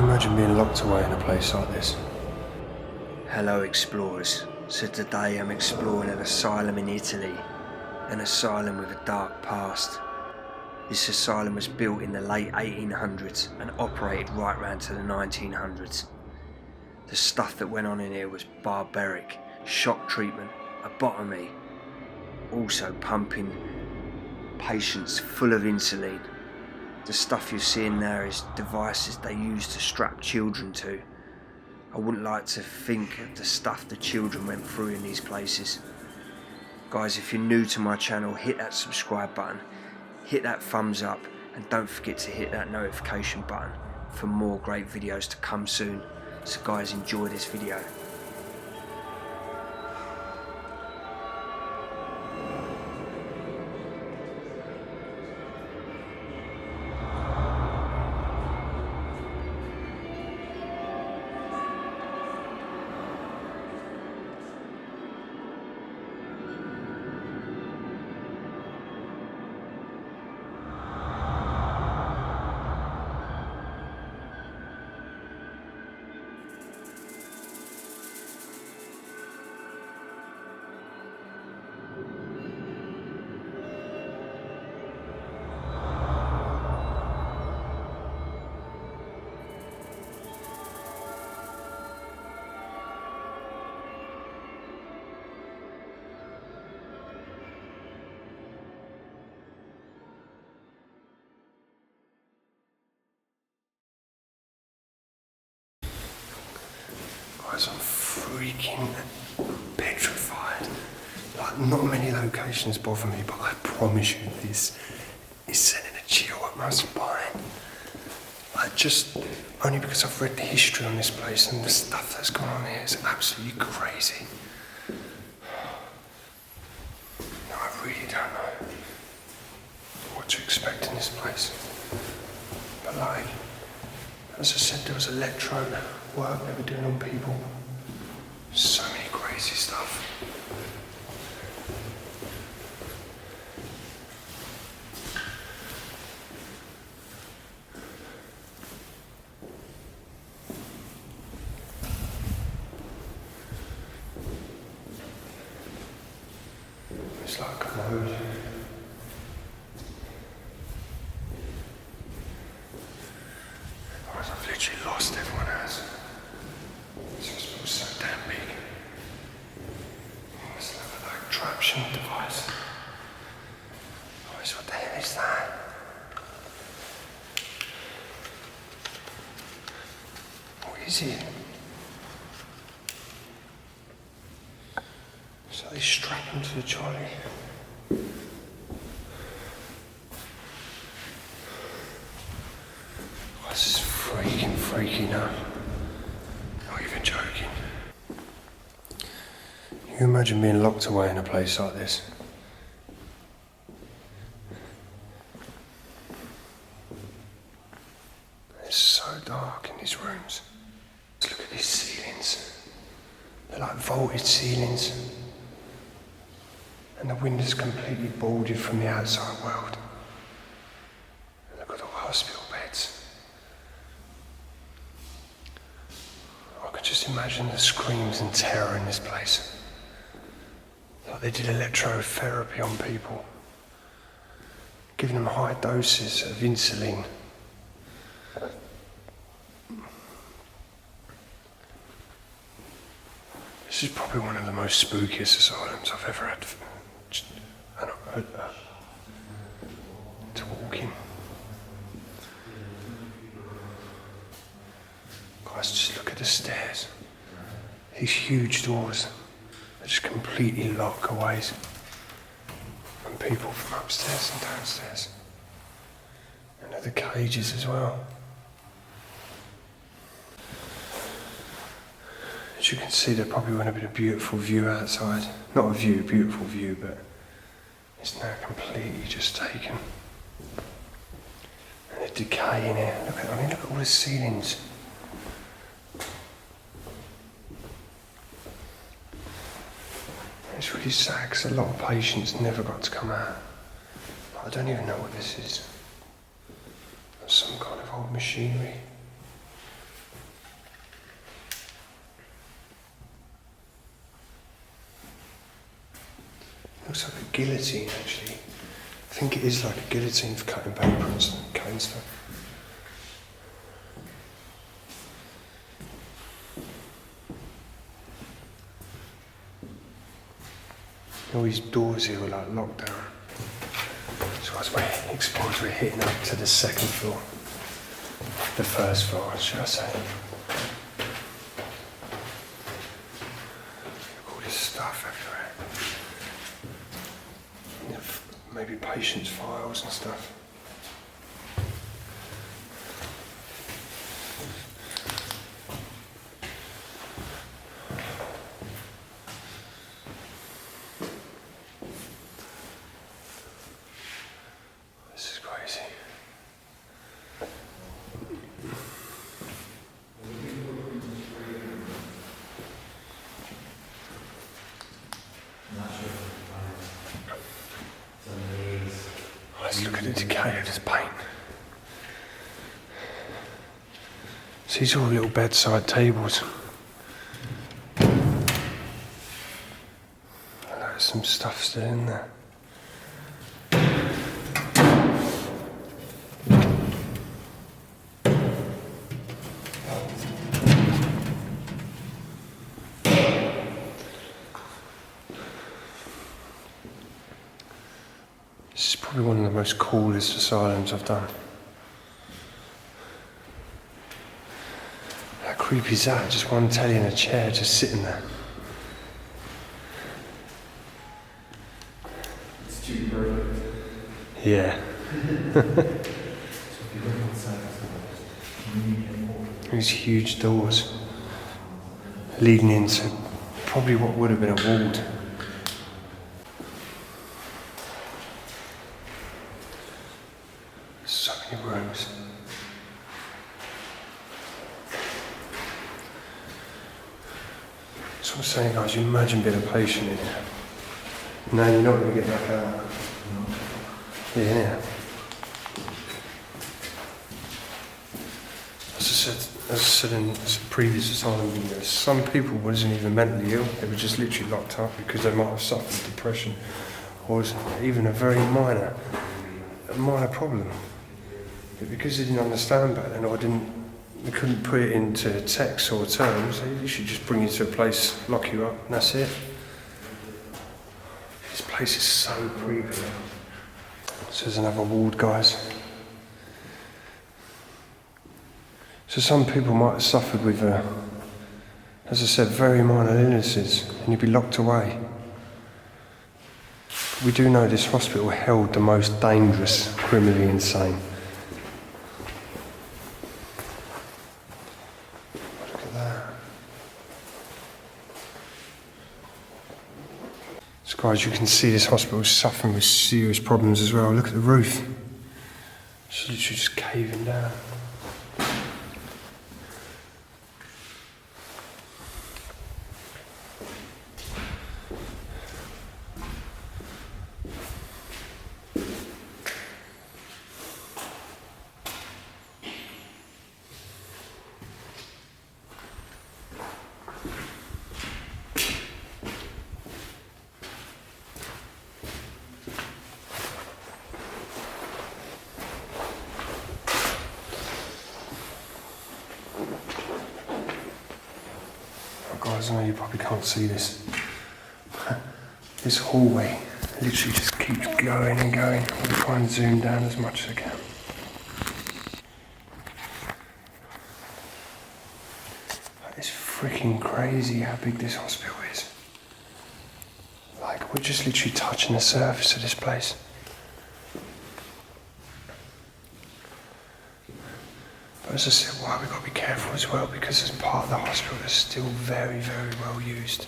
Imagine being locked away in a place like this. Hello explorers, so today I'm exploring an asylum in Italy, an asylum with a dark past. This asylum was built in the late 1800s and operated right round to the 1900s. The stuff that went on in here was barbaric, shock treatment, lobotomy, also pumping patients full of insulin. The stuff you're seeing there is devices they use to strap children to. I wouldn't like to think of the stuff the children went through in these places. Guys, if you're new to my channel, hit that subscribe button, hit that thumbs up, and don't forget to hit that notification button for more great videos to come soon. So guys, enjoy this video. Guys, I'm freaking petrified. Like, not many locations bother me, but I promise you this is sending a chill up my spine. Like, just only because I've read the history on this place and the stuff that's gone on here is absolutely crazy. No, I really don't know what to expect in this place. But like, as I said, there was electrode work they were doing on people. So many crazy stuff. It's like a mode. I've literally lost everyone else. This was so damn big. It's like a traction device. What the hell is that? What is it? So they strap him to the trolley. This is freaking freaky now. Not even joking. You imagine being locked away in a place like this? It's so dark in these rooms. Look at these ceilings. They're like vaulted ceilings. And the windows completely boarded from the outside world. Look at all the hospital beds. I could just imagine the screams and terror in this place. Like they did electrotherapy on people, giving them high doses of insulin. This is probably one of the most spookiest asylums I've ever had to walk in. Guys, just look at the stairs. These huge doors that just completely lock away from people from upstairs and downstairs. And at the cages as well. As you can see, there probably would have been a beautiful view outside. Not a view, beautiful view, but it's now completely just taken. And the decay in here. Look at all the ceilings. It's really sad because a lot of patients never got to come out. I don't even know what this is. Some kind of old machinery. Looks like a guillotine actually. I think it is like a guillotine for cutting paper and cutting stuff. All these doors here are like locked down. So as we're explorers, we're hitting up to the second floor. The first floor, should I say. All this stuff everywhere. Maybe patients' files and stuff. This is crazy. Let's look at the decay of this paint. So these are all little bedside tables. There's some stuff still in there. This is probably one of the most coolest asylums I've done. How creepy is that? Just one telly in a chair, just sitting there. It's too perfect. Yeah. These huge doors leading into probably what would have been a ward. So many rooms. So I'm saying, guys, you imagine being a patient in here. No, you're not going to get back out. Yeah. As I said in previous asylum videos, some people wasn't even mentally ill. They were just literally locked up because they might have suffered depression or even a very minor problem. But because they didn't understand back then, or they couldn't put it into text or terms, they should just bring you to a place, lock you up, and that's it. This place is so creepy. So there's another ward, guys. So some people might have suffered with, as I said, very minor illnesses, and you'd be locked away. We do know this hospital held the most dangerous, criminally insane. Look at that. So guys, you can see this hospital is suffering with serious problems as well. Look at the roof. It's literally just caving down. Guys, I know you probably can't see this. This hallway literally just keeps going and going. I'll try and zoom down as much as I can. It's freaking crazy how big this hospital is. Like, we're just literally touching the surface of this place. But as I said, we've got to be careful as well, because as part of the hospital it's still very, very well used.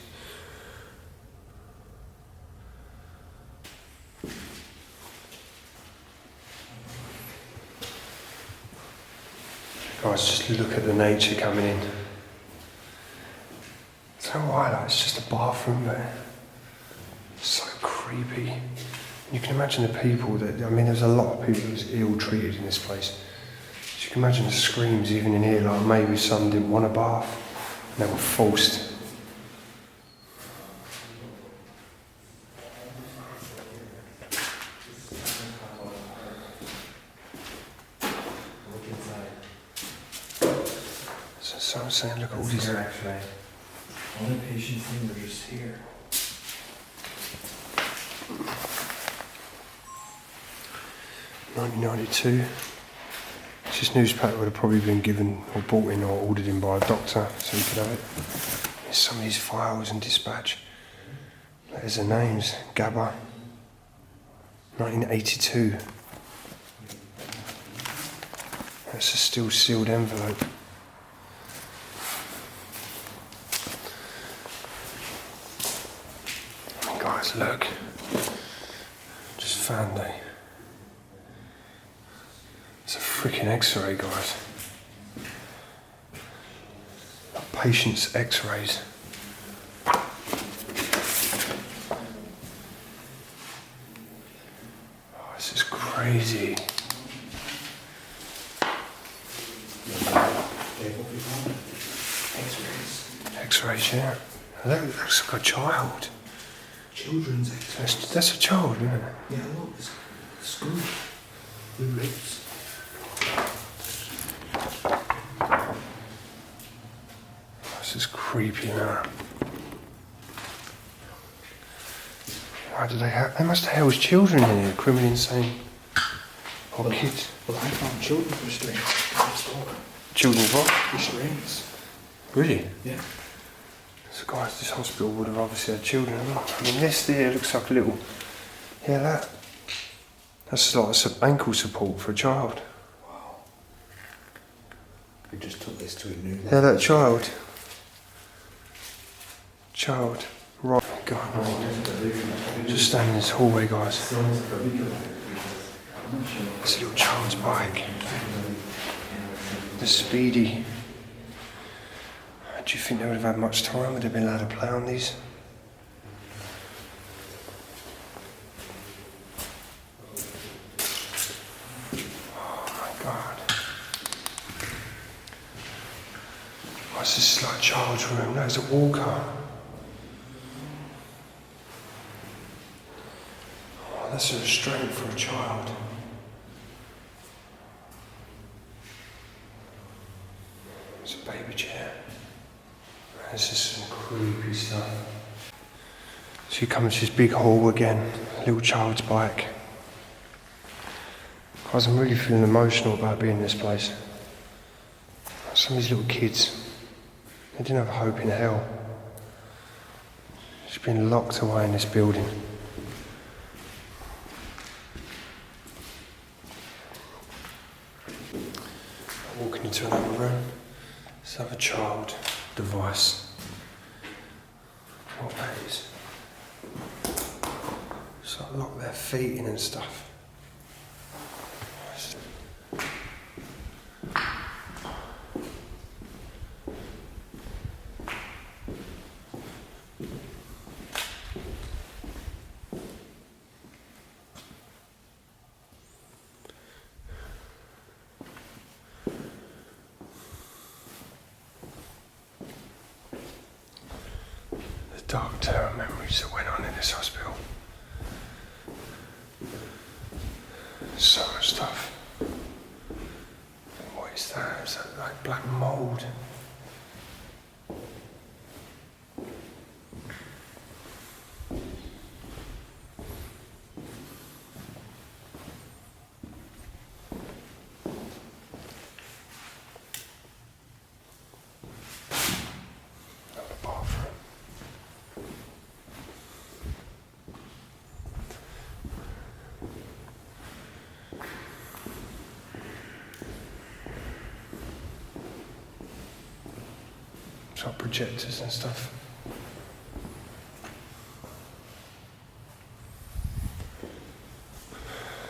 Guys, just look at the nature coming in. It's no why, like, it's just a bathroom, but it's so creepy. You can imagine the people there's a lot of people who's ill-treated in this place. You can imagine the screams even in here, like maybe some didn't want a bath and they were forced. So I'm saying, look at all these. X-ray. All the patients in were just here. $19.92. This newspaper would have probably been given or bought in or ordered in by a doctor, so you could have it. There's some of these files and dispatch. There's the names. Gabba. 1982. That's a still sealed envelope. Guys, look. Just found it's a freaking X-ray, guys. Patient's X-rays. Oh, this is crazy. X-rays, yeah. That looks like a child. Children's X-rays. That's a child, isn't it? Yeah, look, it's school. The ribs. This is creepy now. Why do they have? They must have housed children in here, criminally insane. Or kids. Well, I found children's restraints in the store. Children's what? Restraints. Really? Yeah. So guys, this hospital would have obviously had children. I mean, this there looks like a little. Yeah, that's like some ankle support for a child. Wow. We just took this to a new level. Yeah, that child. Right, God, mate. Just stand in this hallway, guys. It's a little child's bike. The Speedy. Do you think they would have had much time? Would they have been allowed to play on these? Oh my God. What's this like child's room? There's a walker. Oh, that's a restraint for a child. It's a baby chair. This is some creepy stuff. So you come into this big hall again, little child's bike. Guys, I'm really feeling emotional about being in this place. Some of these little kids, they didn't have hope in hell. Just been locked away in this building. Walking into another room. Let's have a child device. What that is. Just like lock their feet in and stuff. Dark terror memories that went on in this hospital. So much stuff. What is that? Is that like black mould? Like projectors and stuff.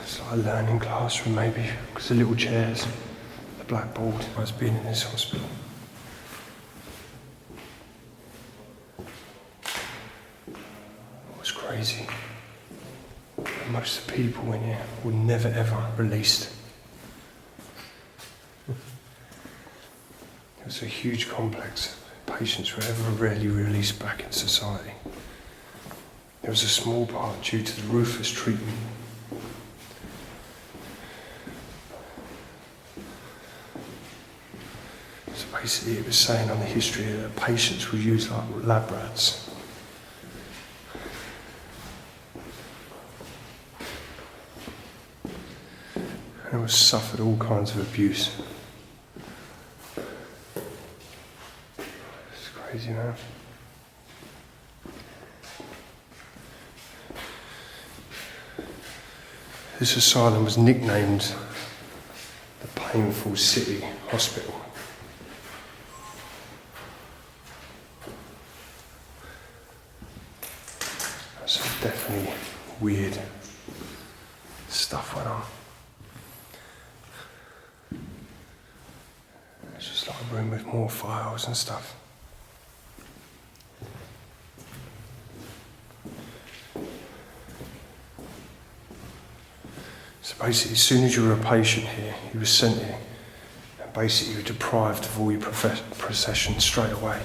It's like a learning classroom maybe, because the little chairs, the blackboard. I was being in this hospital. It was crazy. Most of the people in here were never ever released. It was a huge complex. Patients were ever rarely released back in society. There was a small part due to the ruthless treatment. So basically it was saying on the history that patients would use like lab rats. And was suffered all kinds of abuse. It's crazy, man. This asylum was nicknamed the Painful City Hospital. So definitely weird stuff went on. It's just like a room with more files and stuff. So basically, as soon as you were a patient here, you were sent here, and basically you were deprived of all your processions straight away.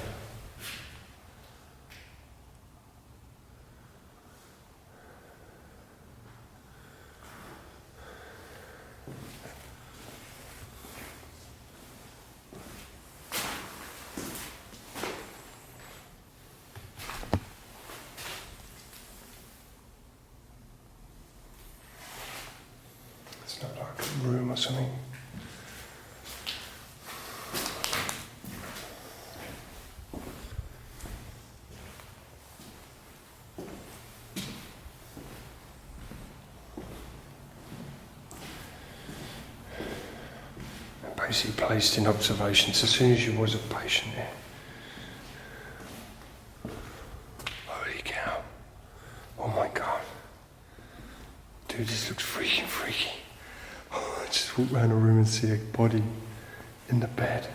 It's not like a room or something. And basically placed in observation as soon as you was a patient here. Holy cow. Oh my god. Dude, this looks freaking freaky. I just walk around a room and see a body in the bed.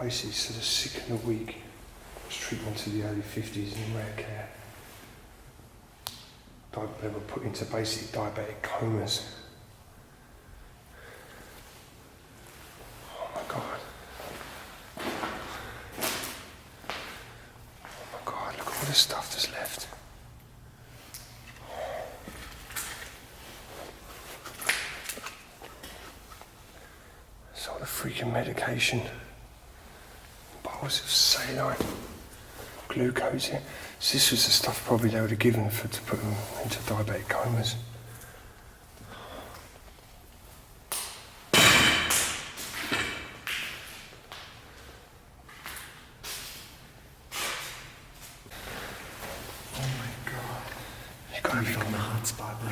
Basically, so the sick and the weak was treatment to the early 50s in rare care. They were put into basically diabetic comas. Oh my god. Oh my god, look at all the stuff that's left. It's all the freaking medication. Bottles of saline, glucose here. So this was the stuff probably they would have given to put them into diabetic comas. Oh my god. You've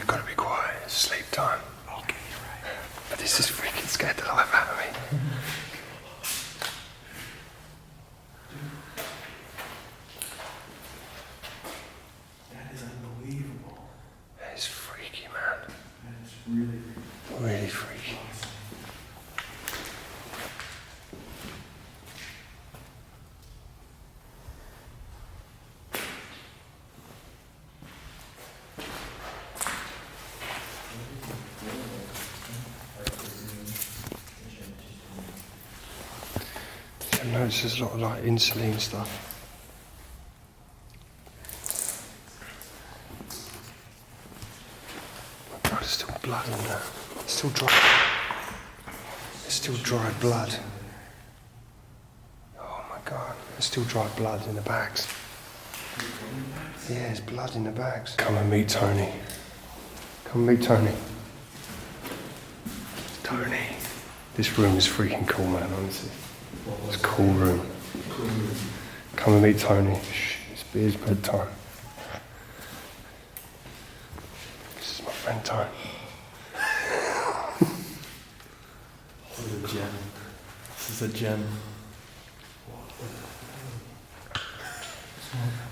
got to be quiet, it's sleep time. Okay, you're right. But this is freaking scared the life out of me. That is unbelievable. That is freaky, man. That is really, Really freaky. awesome. I've noticed there's a lot of like insulin stuff. Oh God, there's still blood in there. It's still dry. There's still dried blood. Oh my God, there's still dried blood in the bags. Yeah, there's blood in the bags. Come and meet Tony. Come and meet Tony. Tony. This room is freaking cool, man, honestly. It's a cool room. Come and meet Tony. Shh, it's his bedtime. This is my friend Tony. This is a gem. This is a gem.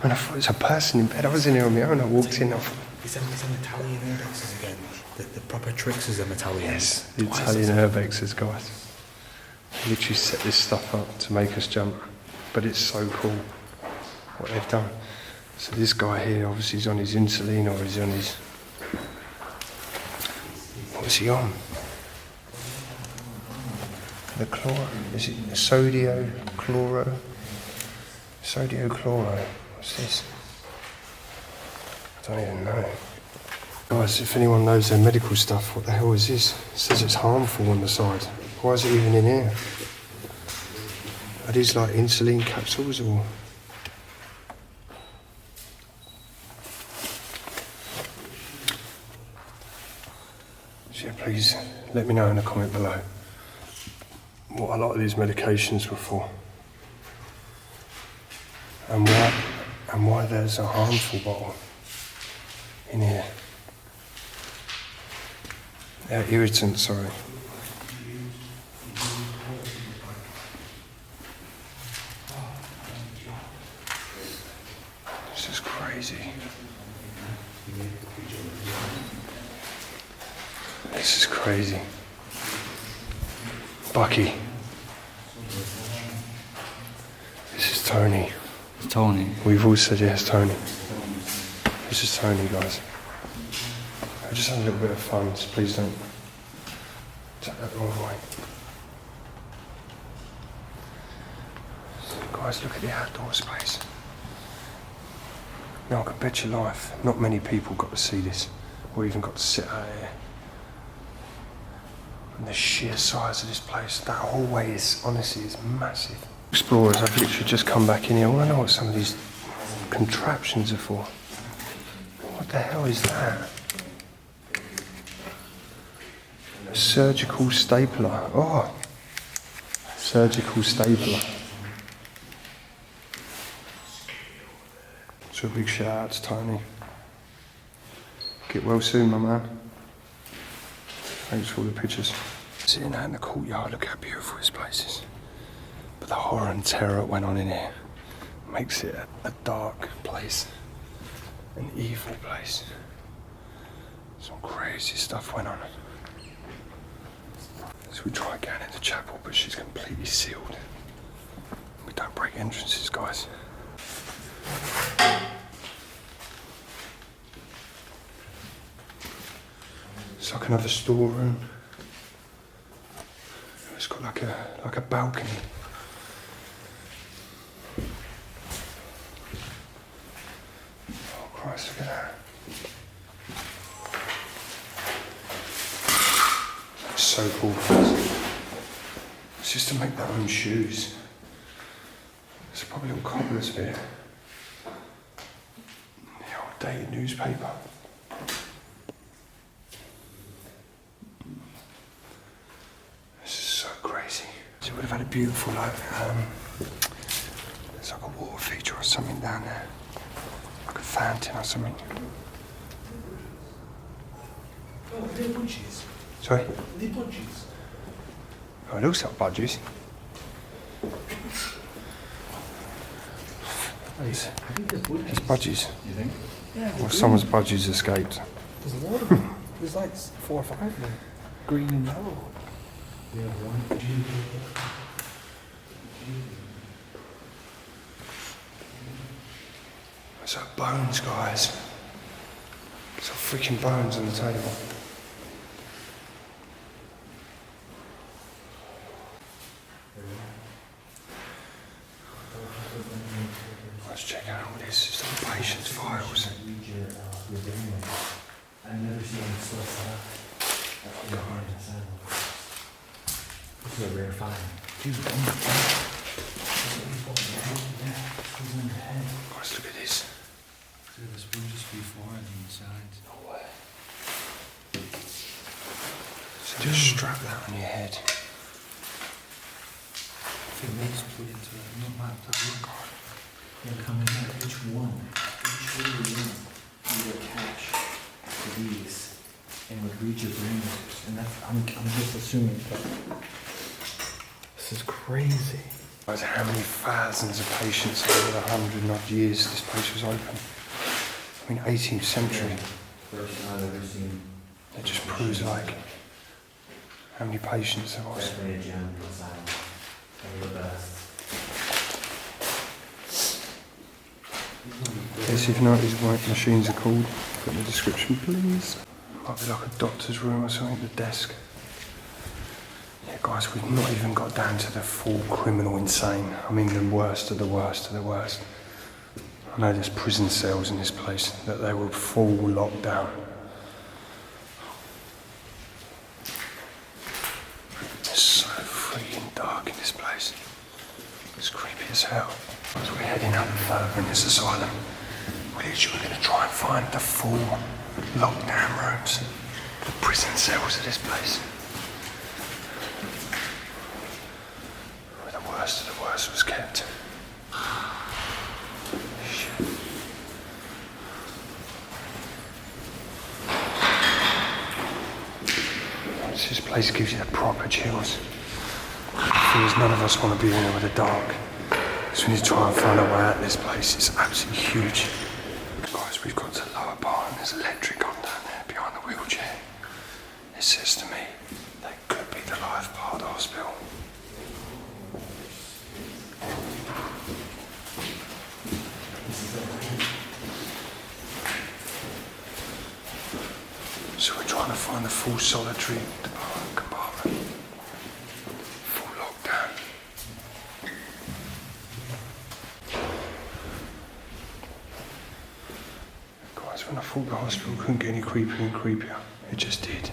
When I thought it was a person in bed, I was in here on my own. I walked in. I thought, These are Italian urbexes again. The proper tricks is Italian. yes, the Italian urbexes, guys. They literally set this stuff up to make us jump. But it's so cool what they've done. So this guy here, obviously, he's on his insulin or he's on his... What is he on? The chloro? Is it sodio chloro? Sodio chloro. What's this? I don't even know. Guys, if anyone knows their medical stuff, what the hell is this? It says it's harmful on the side. Why is it even in here? Are these like insulin capsules or? So yeah, please let me know in the comment below what a lot of these medications were for. And why there's a harmful bottle in here. Irritant, sorry. This is crazy. This is crazy. Bucky. This is Tony. Tony. We've all said yes, Tony. This is Tony, guys. I just had a little bit of fun, so please don't take that the wrong way. So, guys, look at the outdoor space. Now, I can bet your life, not many people got to see this, or even got to sit out here. And the sheer size of this place, that hallway is, honestly, is massive. Explorers, I've literally just come back in here. I want to know what some of these contraptions are for. What the hell is that? A surgical stapler. Oh, surgical stapler. So a big shout out to Tony. Get well soon, my man. Thanks for all the pictures. Sitting out in the courtyard, look how beautiful this place is. But the horror and terror that went on in here makes it a dark place, an evil place. Some crazy stuff went on. So we tried going in the chapel, but she's completely sealed. We don't break entrances, guys. It's like another storeroom. It's got like a balcony. Oh Christ, look at that. That's so cool, guys. It's just to make their own shoes. There's probably little cobblers here. The old dated newspaper. So we've had a beautiful there's like a water feature or something down there. Like a fountain or something. Oh, they're budgies. Sorry? They're budgies. Oh, it looks like budgies. I think they're budgies. It's budgies. You think? Yeah. Or someone's budgies escaped. There's a lot of them. There's like 4 or 5 of them. Green and yellow. Yeah, one. It's like bones, guys. It's like freaking bones on the table. Let's check out all this. It's all patient's files. I've never seen them so sad. This is a rare find. Dude, Guys, look at this. So the sponges before and inside. No way. So just strap that on your head. The legs put into it, not like that. they're coming out. Each one you attach to these and would reach your brain. And that's, I'm just assuming, but this is crazy. Guys, how many thousands of patients over 100 odd years this place was open? I mean, 18th century. First time I've ever seen. It just proves like how many patients there was. Definitely a gem in Asylum. One of the best. Yes, if you know what these white machines are called, put in the description, please. Might be like a doctor's room or something, the desk. Yeah, guys, we've not even got down to the full criminal insane. I mean, the worst of the worst of the worst. I know there's prison cells in this place, that they were full lockdown. as hell. As we're heading up further in this asylum, we're literally going to try and find the full lockdown rooms, the prison cells of this place. Where the worst of the worst was kept. Shit. This place gives you the proper chills. Feels none of us want to be in there with the dark. So we need to try and find a way out of this place. It's absolutely huge. Guys, we've got to the lower part and there's electric on down there behind the wheelchair. It says to me, that could be the life part of the hospital. So we're trying to find the full solitary compartment. Full lockdown. Guys, when I thought the hospital couldn't get any creepier and creepier, it just did.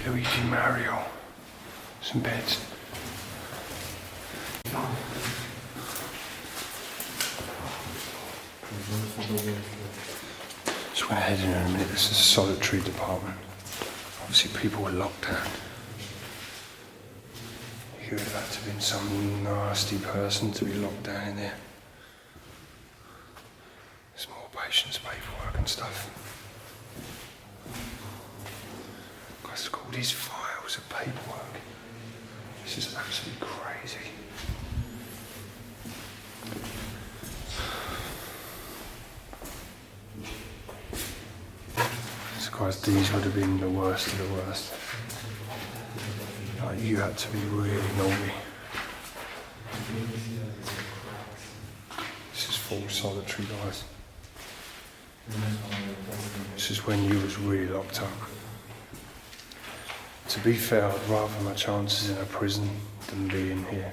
Luigi Mario. Some beds. So we're heading in a minute. This is a solitary department. Obviously people were locked down. You would have had to have been some nasty person to be locked down in there. There's more patients' paperwork and stuff. Guys, look at all these files of paperwork. This is absolutely crazy. Guys, these would have been the worst of the worst. Like, you had to be really naughty. This is full solitary, guys. This is when you was really locked up. To be fair, I'd rather have my chances in a prison than being here.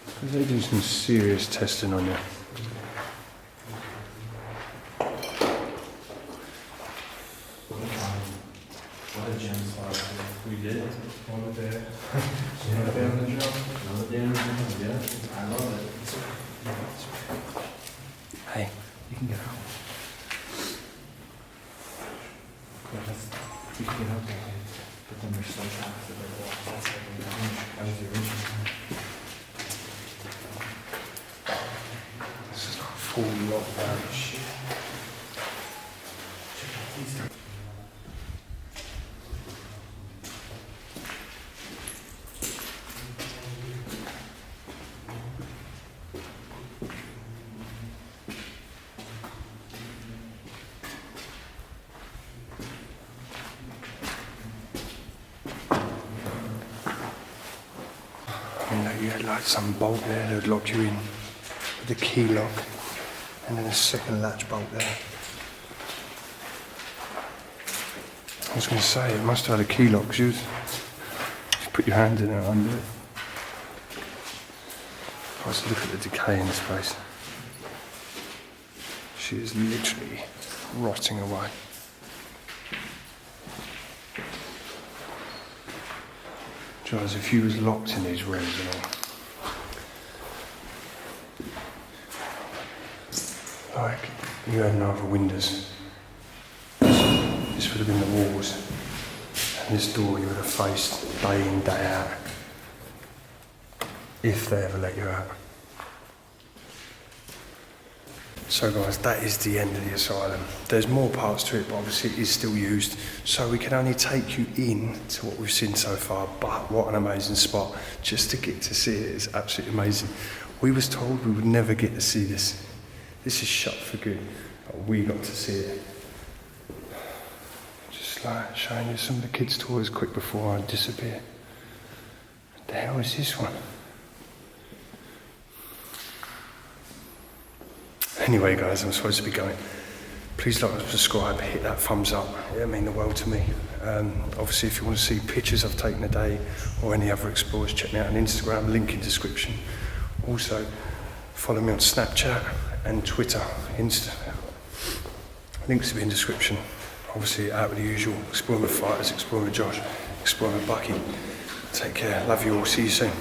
Because they do some serious testing on you. We did. One day. Another day on the job. Another day on the job. Yeah. I love it. Hey, you can get out. You can get out there. But then we're still trapped with the wall. That's like that was the original. This is not full lockdown shit. Check out these guys. You had like some bolt there that would lock you in with the key lock, and then a second latch bolt there. I was going to say, it must have had a key lock, because you put your hand in it under it. Let's look at the decay in this place. She is literally rotting away. Guys, if you was locked in these rooms and all, like, you had no other windows. This would have been the walls. And this door you would have faced day in, day out. If they ever let you out. So guys, that is the end of the asylum. There's more parts to it, but obviously it is still used. So we can only take you in to what we've seen so far, but what an amazing spot. Just to get to see it is absolutely amazing. We was told we would never get to see this. This is shut for good, but we got to see it. Just like showing you some of the kids' toys quick before I disappear. What the hell is this one? Anyway guys, I'm supposed to be going. Please like and subscribe, hit that thumbs up, it'll mean the world to me. Obviously if you want to see pictures I've taken today or any other explorers, check me out on Instagram, link in description. Also, follow me on Snapchat and Twitter, links to be in description. Obviously, out with the usual, exploring with fighters, exploring with Josh, exploring with Bucky. Take care, love you all, see you soon.